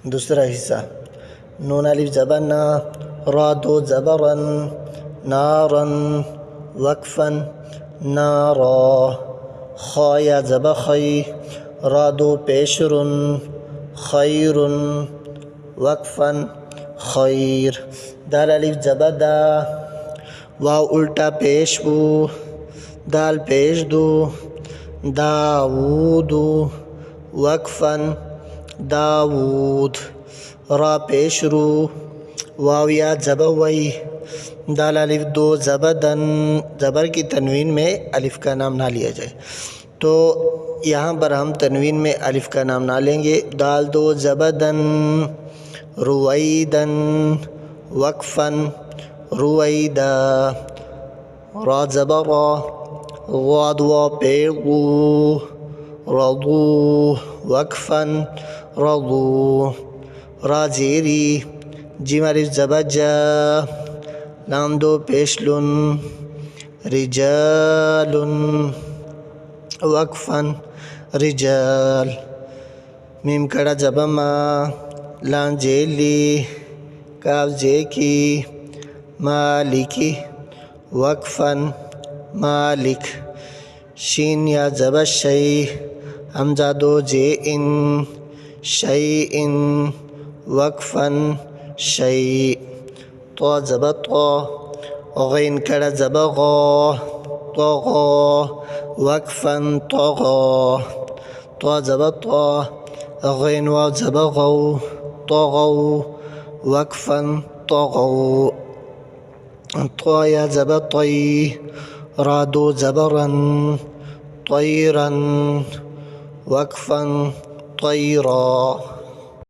دوسرا حصہ نون الف زبر نا، را دو زبرن، نارن وقفا نارا، خا یا زبر خی، را دو پیشرن، خیرن وقفا خیر، دال الف زبر دا، واو الٹا پیش بو، دال پیش دو، داود وقفا داود، را پیش رو، واو یا زبر وی، دال الف دو زبر دن، زبر کی تنوین میں الف کا نام نہ لیا جائے، تو یہاں پر ہم تنوین میں الف کا نام نہ لیں گے. دال دو زبر دن، رویدن وقفا رویدا، را زبر را، غاد وا پیغو، رضو وقفا رضو، را زیری، جیم الف زبر جا، لام دو پیشلن، رجال وقفا رجال، میم کڑا زبر ما، لام جیلی، کاف جے کی، مالکی وقفا مالک، شین یا زبر شی، حمزہ دو جے ان، شیئن وقفا شیء، طا زبر طا، غین کڑا زبر غا، طغا وقفا طغا، طا زبر طا، غین واو زبر غو، طغوا وقفا طغوا، طا یا زبر طی، را دو زبرن، طیرا وقفا طیرا.